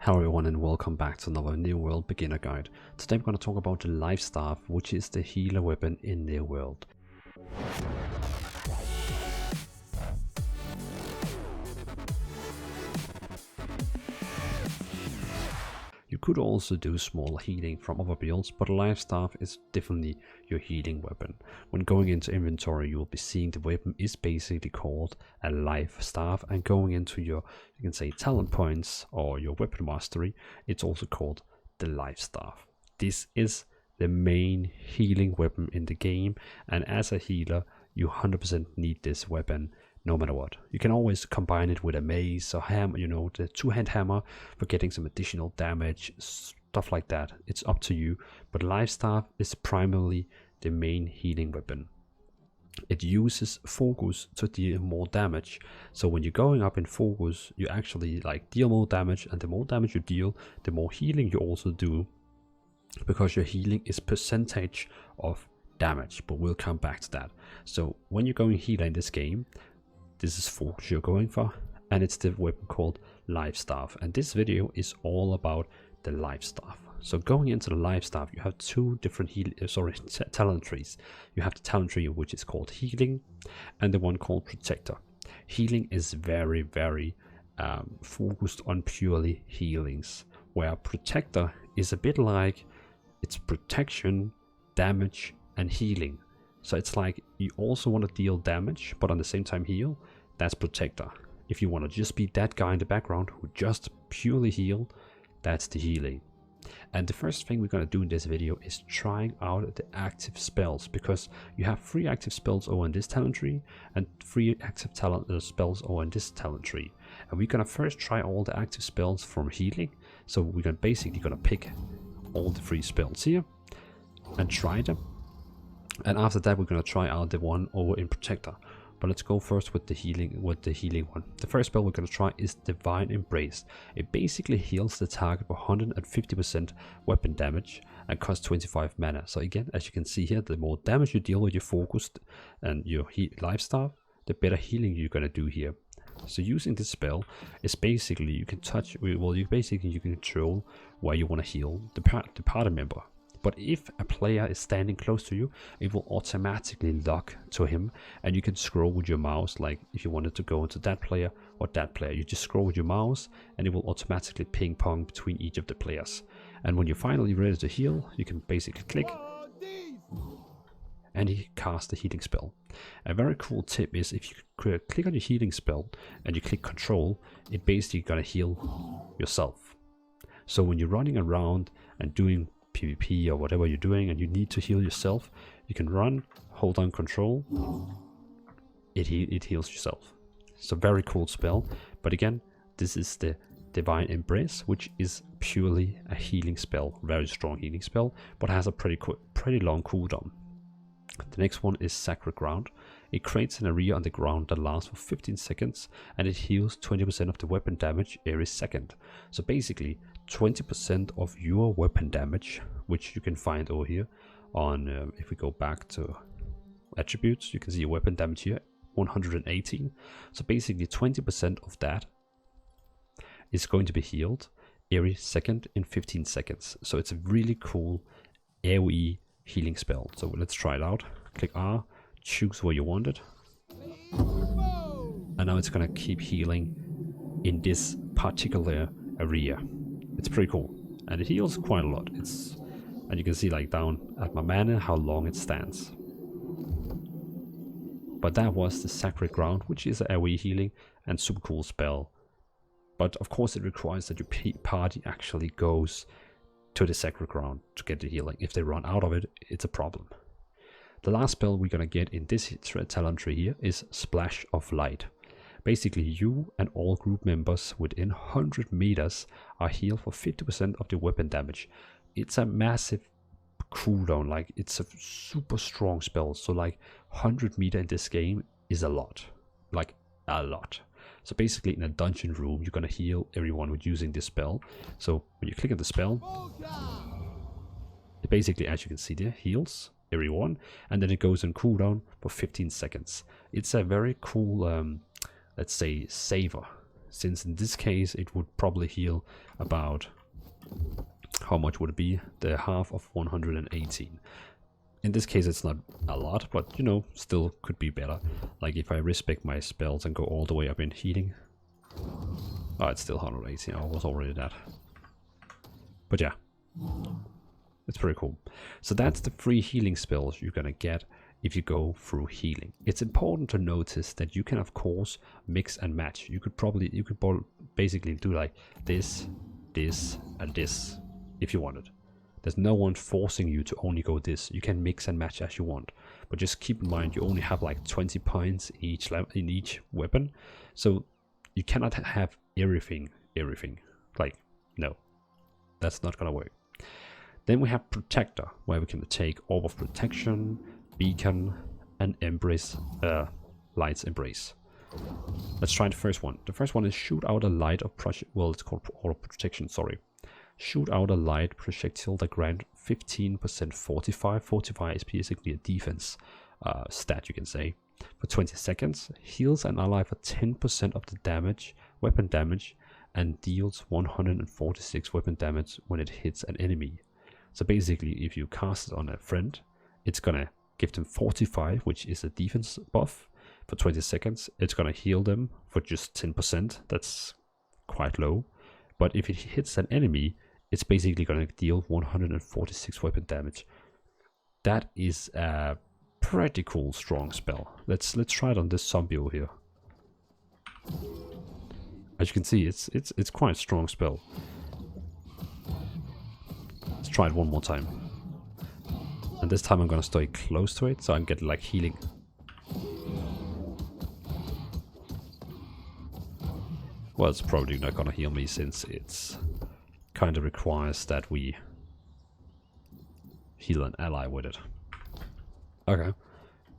Hello everyone and welcome back to another New World beginner guide. Today we're going to talk about the life staff, which is the healer weapon in New World. You could also do small healing from other builds, but a life staff is definitely your healing weapon. When going into inventory, you will be seeing the weapon is basically called a life staff, and going into your, you can say, talent points or your weapon mastery, it's also called the life staff. This is the main healing weapon in the game, and as a healer, you 100% need this weapon. No matter what, you can always combine it with a mace or hammer, you know, the two-hand hammer for getting some additional damage, stuff like that. It's up to you, but life staff is primarily the main healing weapon. It uses focus to deal more damage, so when you're going up in focus, you actually deal more damage, and the more damage you deal, the more healing you also do, because your healing is percentage of damage. But we'll come back to that. So when you're going healer in this game, this is focus you're going for, and it's the weapon called life staff, and this video is all about the life staff. So going into the life staff, you have two different talent trees. You have the talent tree which is called healing, and the one called protector. Healing is very focused on purely healings, where protector is a bit like it's protection, damage and healing. So it's like you also want to deal damage, but on the same time heal. That's protector. If you want to just be that guy in the background who just purely heal, that's the healing. And the first thing we're going to do in this video is trying out the active spells, because you have 3 active spells over in this talent tree and 3 active spells over in this talent tree. And we're going to first try all the active spells from healing. So we're basically going to pick all the 3 spells here and try them. And after that, we're going to try out the one over in protector. But let's go first with the healing one. The first spell we're going to try is Divine Embrace. It basically heals the target for 150% weapon damage and costs 25 mana. So again, as you can see here, the more damage you deal with your focused and your life staff, the better healing you're going to do here. So using this spell is basically you can you can control where you want to heal the party member. But if a player is standing close to you, it will automatically lock to him, and you can scroll with your mouse. Like if you wanted to go into that player or that player, you just scroll with your mouse and it will automatically ping pong between each of the players. And when you're finally ready to heal, you can basically click and he casts the healing spell. A very cool tip is if you click on your healing spell and you click control, it basically gonna heal yourself. So when you're running around and doing PvP or whatever you're doing and you need to heal yourself, you can run, hold on control, it heals yourself. So very cool spell. But again, this is the Divine Embrace, which is purely a healing spell, very strong healing spell, but has a pretty long cooldown. The next one is Sacred Ground. It creates an area on the ground that lasts for 15 seconds and it heals 20% of the weapon damage every second. So basically 20% of your weapon damage, which you can find over here on, if we go back to attributes, you can see your weapon damage here, 118. So basically 20% of that is going to be healed every second in 15 seconds. So it's a really cool AoE healing spell. So let's try it out. Click R, choose where you want it, and now it's gonna keep healing in this particular area. It's pretty cool, and it heals quite a lot. And you can see down at my mana how long it stands. But that was the Sacred Ground, which is an AoE healing and super cool spell. But of course it requires that your party actually goes to the Sacred Ground to get the healing. If they run out of it, it's a problem. The last spell we're gonna get in this talent tree here is Splash of Light. Basically, you and all group members within 100 meters are healed for 50% of the weapon damage. It's a massive cooldown, it's a super strong spell. So 100 meters in this game is a lot, a lot. So basically in a dungeon room, you're gonna heal everyone with using this spell. So when you click on the spell, it basically, as you can see there, heals everyone, and then it goes on cooldown for 15 seconds. It's a very cool, let's say, saver since in this case it would probably heal about, how much would it be? The half of 118. In this case it's not a lot, but you know, still could be better. Like if I respec my spells and go all the way up in healing. Oh, it's still 118, I was already that. But yeah, it's pretty cool. So that's the free healing spells you're gonna get if you go through healing. It's important to notice that you can of course mix and match. You could basically do like this, this, and this if you wanted. There's no one forcing you to only go this. You can mix and match as you want. But just keep in mind you only have like 20 points in each weapon. So you cannot have everything. Like, no. That's not gonna work. Then we have Protector, where we can take Orb of Protection, Beacon, and Embrace, Light's Embrace. Let's try the first one. The first one is Shoot out a light of well, it's called Orb of Protection, sorry. Shoot out a light projectile that grant 15% fortify. Fortify is basically a defense stat, you can say. For 20 seconds, heals an ally for 10% of the damage, weapon damage, and deals 146 weapon damage when it hits an enemy. So basically, if you cast it on a friend, it's gonna give them fortify, which is a defense buff. For 20 seconds, it's gonna heal them for just 10%. That's quite low. But if it hits an enemy, it's basically gonna deal 146 weapon damage. That is a pretty cool strong spell. Let's try it on this zombie over here. As you can see, it's quite a strong spell. Let's try it one more time. And this time I'm gonna stay close to it so I can get like healing. Well, it's probably not gonna heal me since it's kind of requires that we heal an ally with it. Okay.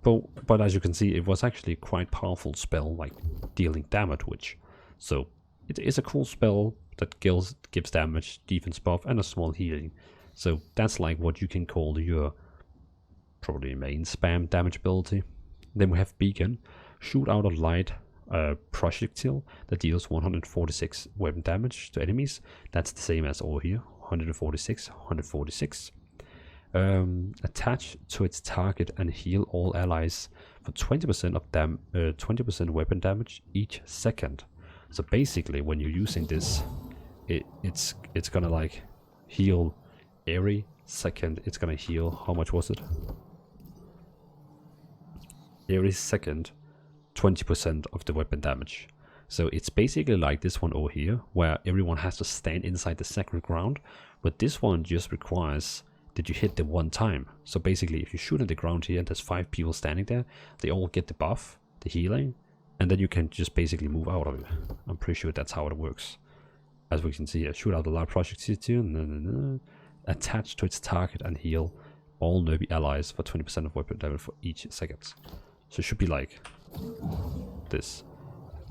But as you can see, it was actually quite powerful spell, like dealing damage, which. So it is a cool spell that gives damage, defense buff, and a small healing. So that's like what you can call your probably main spam damage ability. Then we have Beacon. Shoot out a light projectile that deals 146 weapon damage to enemies. That's the same as over here, 146, 146. Attach to its target and heal all allies for 20% of 20% weapon damage each second. So basically, when you're using this, it's gonna like heal every second. It's gonna heal. How much was it? Every second, 20% of the weapon damage. So it's basically like this one over here, where everyone has to stand inside the sacred ground. But this one just requires that you hit them one time. So basically, if you shoot at the ground here and there's 5 people standing there, they all get the buff, the healing, and then you can just basically move out of it. I'm pretty sure that's how it works. As we can see here, shoot out a large projectile, attach to its target and heal all nearby allies for 20% of weapon damage for each second. So it should be like this.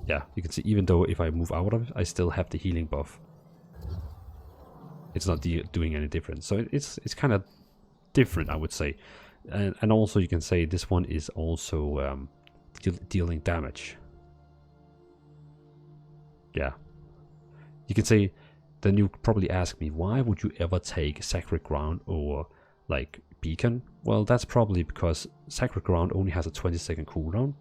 Yeah, you can see even though if I move out of it, I still have the healing buff. It's not doing any difference. So it's kind of different, I would say. And also you can say this one is also dealing damage. Yeah. You can say, then you probably ask me, why would you ever take Sacred Ground or like Beacon? Well, that's probably because Sacred Ground only has a 20-second cooldown,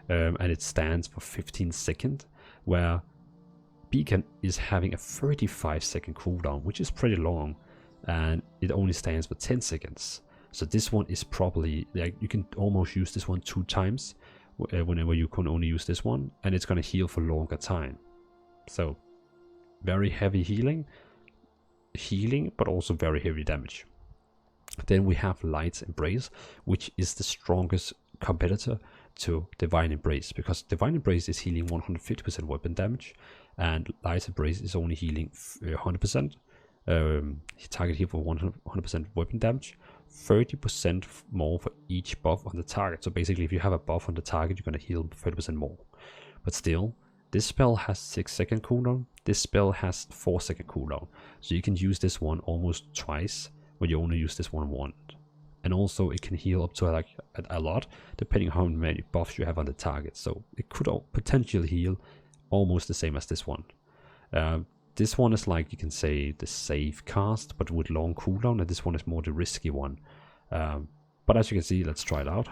and it stands for 15 seconds, where Beacon is having a 35-second cooldown, which is pretty long, and it only stands for 10 seconds. So this one is probably, like, you can almost use this one 2 times, whenever you can only use this one, and it's gonna heal for longer time. So, very heavy healing, but also very heavy damage. Then we have Light's Embrace, which is the strongest competitor to Divine Embrace, because Divine Embrace is healing 150% weapon damage, and Light's Embrace is only healing 100%. Target heal for 100% weapon damage, 30% more for each buff on the target. So basically, if you have a buff on the target, you're gonna heal 30% more. But still, this spell has 6-second cooldown. This spell has 4-second cooldown. So you can use this one almost twice, when you only use this one once. And also it can heal up to like a lot, depending on how many buffs you have on the target. So it could potentially heal almost the same as this one. This one is like, you can say, the safe cast, but with long cooldown, and this one is more the risky one. But as you can see, let's try it out.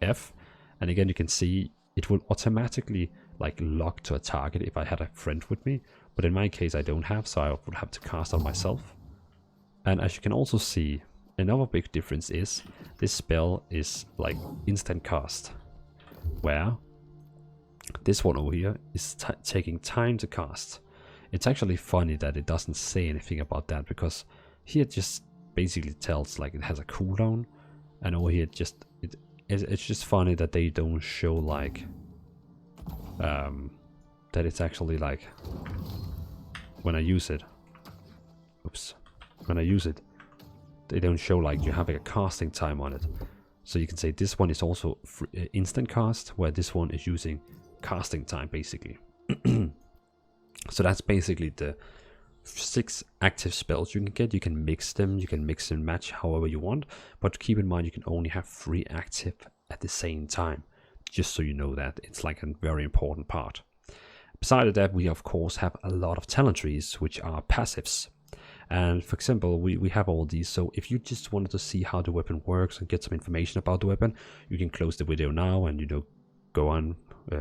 F, and again you can see it will automatically like lock to a target if I had a friend with me, but in my case I don't have, so I would have to cast on myself. And as you can also see, another big difference is this spell is like instant cast, where this one over here is taking time to cast. It's actually funny that it doesn't say anything about that, because here it just basically tells like it has a cooldown, and over here it's just funny that they don't show like that it's actually like when I use it. Oops. When I use it, they don't show like you have a casting time on it. So you can say this one is also instant cast, where this one is using casting time basically. So that's basically the 6 active spells you can get. You can mix them, you can mix and match however you want, but keep in mind you can only have 3 active at the same time, just so you know that. It's like a very important part. Besides that, we of course have a lot of talent trees, which are passives. And for example, we have all these, so if you just wanted to see how the weapon works and get some information about the weapon, you can close the video now and, you know, go on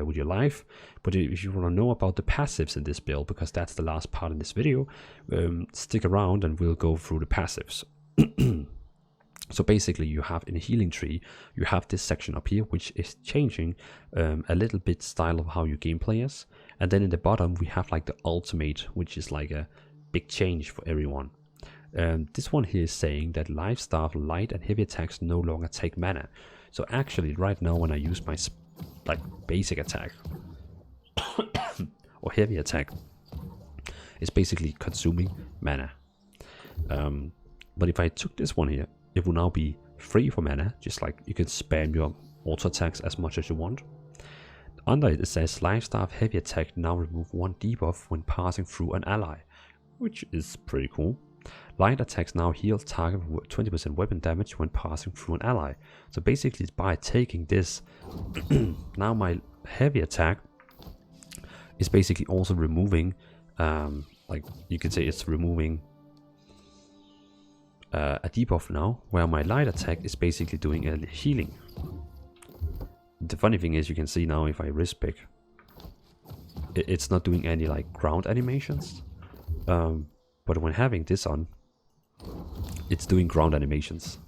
with your life. But if you want to know about the passives in this build, because that's the last part in this video, stick around and we'll go through the passives. So basically you have in a healing tree, you have this section up here which is changing a little bit style of how you gameplay is, and then in the bottom we have like the ultimate, which is like a big change for everyone. This one here is saying that life staff, light and heavy attacks no longer take mana. So actually right now when I use my like basic attack or heavy attack, it's basically consuming mana. But if I took this one here, it will now be free for mana, just like you can spam your auto attacks as much as you want. Under it says life staff heavy attack now remove 1 debuff when passing through an ally, which is pretty cool. Light attacks now heal target with 20% weapon damage when passing through an ally. So basically by taking this, now my heavy attack is basically also removing, like you could say it's removing a debuff now, where my light attack is basically doing a healing. The funny thing is you can see now if I wrist pick, it's not doing any like ground animations. But when having this on, it's doing ground animations.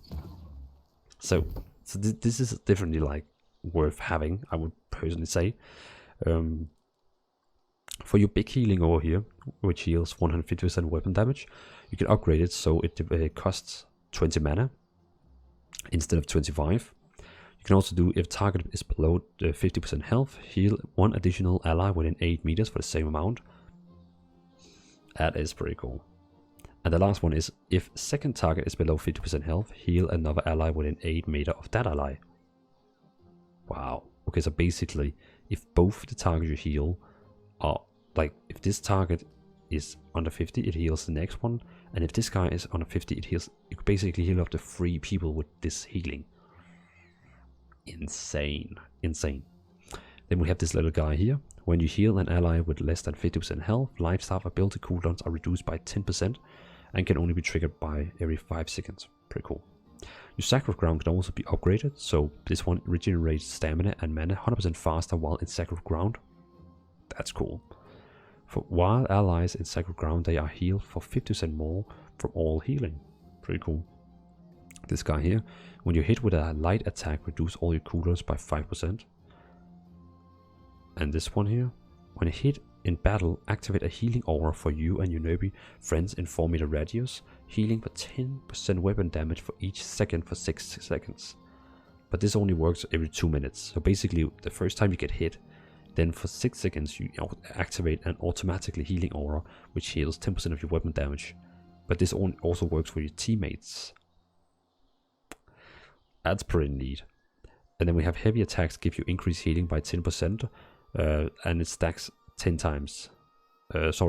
So this is definitely like worth having, I would personally say. For your big healing over here, which heals 150% weapon damage, you can upgrade it so it costs 20 mana instead of 25. You can also do, if target is below 50% health, heal 1 additional ally within 8 meters for the same amount. That is pretty cool. And the last one is, if second target is below 50% health, heal another ally within 8 meters of that ally. Wow. Okay, so basically, if both the targets you heal are, like, if this target is under 50, it heals the next one. And if this guy is under 50, it heals, you could basically heal up to 3 people with this healing. Insane. Insane. Then we have this little guy here. When you heal an ally with less than 50% health, life staff ability cooldowns are reduced by 10% and can only be triggered by every 5 seconds. Pretty cool. Your sacred ground can also be upgraded, so this one regenerates stamina and mana 100% faster while in sacred ground. That's cool. For wild allies in sacred ground, they are healed for 50% more from all healing. Pretty cool. This guy here, when you hit with a light attack, reduce all your cooldowns by 5%. And this one here, when you hit in battle, activate a healing aura for you and your nearby friends in 4 meter radius, healing for 10% weapon damage for each second for 6 seconds. But this only works every 2 minutes. So basically, the first time you get hit, then for 6 seconds you activate an automatically healing aura, which heals 10% of your weapon damage. But this also works for your teammates. That's pretty neat. And then we have heavy attacks give you increased healing by 10%. And it stacks 10 times.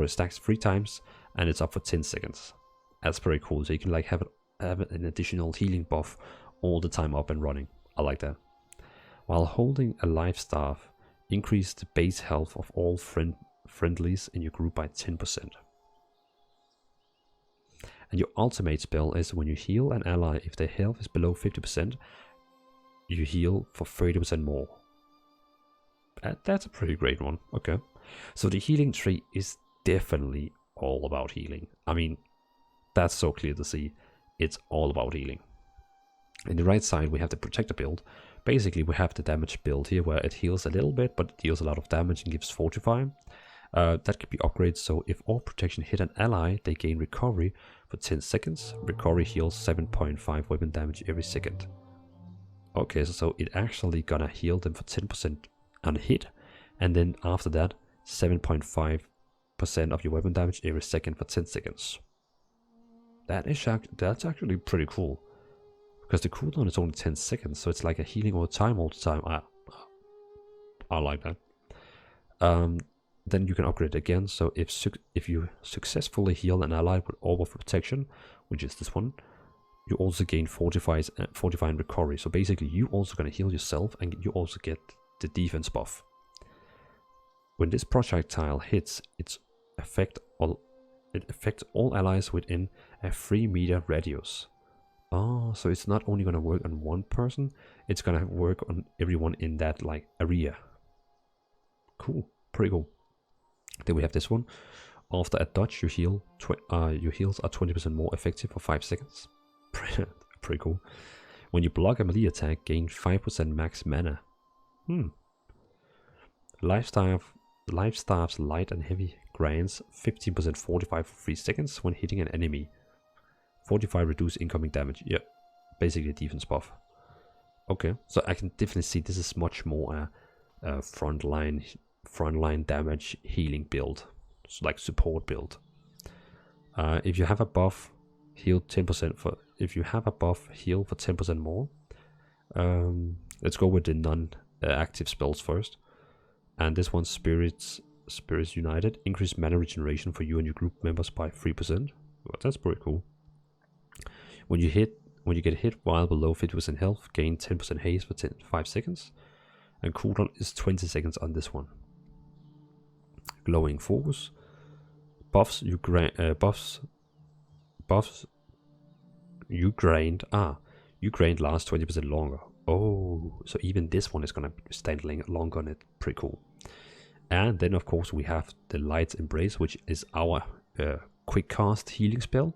Stacks 3 times, and it's up for 10 seconds. That's pretty cool. So you can like have an additional healing buff all the time up and running. I like that. While holding a life staff Increase the base health of all friendlies in your group by 10%. And your ultimate spell is when you heal an ally, if their health is below 50%, you heal for 30% more. That's a pretty great one. Okay. So the healing tree is definitely all about healing. I mean, that's so clear to see. It's all about healing. In the right side, we have the protector build. Basically, we have the damage build here where it heals a little bit, but it deals a lot of damage and gives fortify. That can be upgraded, so if all protection hit an ally, they gain recovery for 10 seconds. Recovery heals 7.5 weapon damage every second. Okay, so it actually gonna heal them for 10% on hit, and then after that, 7.5% of your weapon damage every second for 10 seconds. That's actually pretty cool. Because the cooldown is only 10 seconds, so it's like a healing all the time. I like that. Then you can upgrade it again. So if you successfully heal an ally with Orb of Protection, which is this one, you also gain Fortify and Recovery. So basically, you also gonna heal yourself, and you also get the defense buff. When this projectile hits, it affects all allies within a 3-meter radius. Oh, so it's not only gonna work on one person, it's gonna work on everyone in that like area. Cool, pretty cool. Then we have this one. After a dodge, your heals are 20% more effective for 5 seconds. Pretty cool. When you block a melee attack, gain 5% max mana. Lifestaff's light and heavy grants 15% fortify for 3 seconds when hitting an enemy. Fortify reduce incoming damage. Yeah, basically a defense buff. Okay, so I can definitely see this is much more a frontline damage healing build, so like support build. If you have a buff, heal 10% for. If you have a buff, heal for 10% more. Let's go with the non-active spells first. And this one, Spirits United, increase mana regeneration for you and your group members by 3%. Well, that's pretty cool. When you get hit while below 50% health, gain 10% haste for 5 seconds. And cooldown is 20 seconds on this one. Glowing focus. Buffs you grind last 20% longer. Oh, so even this one is gonna stand longer on it. Pretty cool. And then of course we have the Light's Embrace, which is our quick cast healing spell.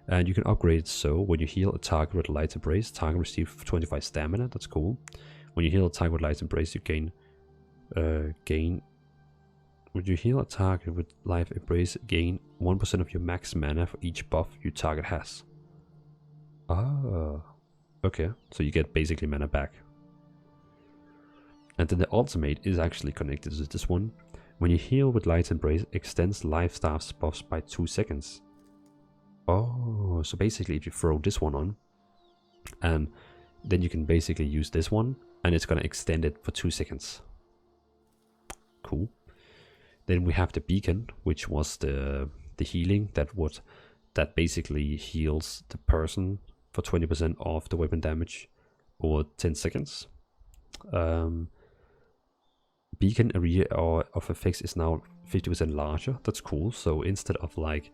And you can upgrade it so when you heal a target with Light's Embrace, target receives 25 stamina. That's cool. When you heal a target with Light's Embrace, you gain. When you heal a target with Life Embrace, gain 1% of your max mana for each buff your target has. Ah, okay. So you get basically mana back. And then the ultimate is actually connected to this one. When you heal with Light's Embrace, extends Lifestaff's buffs by 2 seconds. Oh, so basically if you throw this one on, and then you can basically use this one, and it's gonna extend it for 2 seconds. Cool. Then we have the Beacon, which was the healing that basically heals the person for 20% of the weapon damage over 10 seconds. Beacon area of effects is now 50% larger. That's cool. So instead of like,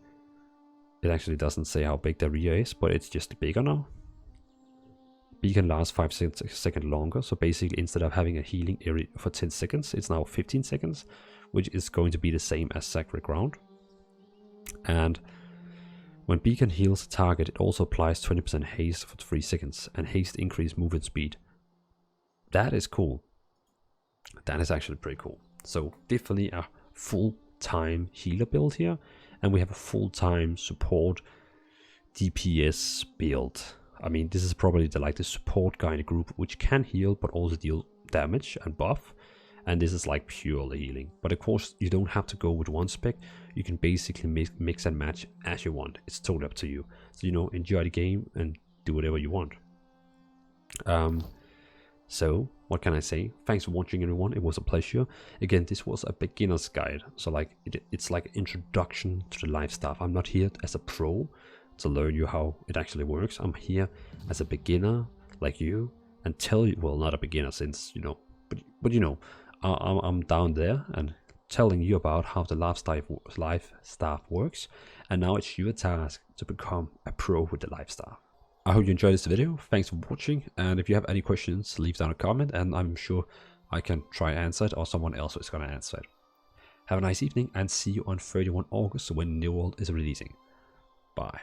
it actually doesn't say how big the area is, but it's just bigger now. Beacon lasts 5 seconds longer. So basically instead of having a healing area for 10 seconds, it's now 15 seconds, which is going to be the same as Sacred Ground. And when Beacon heals a target, it also applies 20% haste for 3 seconds, and haste increase movement speed. That is cool. That is actually pretty cool. So definitely a full-time healer build here, and we have a full-time support DPS build. I mean, this is probably the support guy in the group, which can heal but also deal damage and buff. And this is like purely healing. But of course, you don't have to go with one spec. You can basically mix and match as you want. It's totally up to you. So, you know, enjoy the game and do whatever you want. So, what can I say? Thanks for watching, everyone. It was a pleasure. Again, this was a beginner's guide. So, like, it's like an introduction to the life stuff. I'm not here as a pro to learn you how it actually works. I'm here as a beginner like you and tell you, well, not a beginner since, you know, but you know, I'm down there and telling you about how the life staff works, and now it's your task to become a pro with the life staff. I hope you enjoyed this video. Thanks for watching, and if you have any questions, leave down a comment and I'm sure I can try answer it, or someone else is gonna answer it. Have a nice evening and see you on 31 August when New World is releasing. Bye.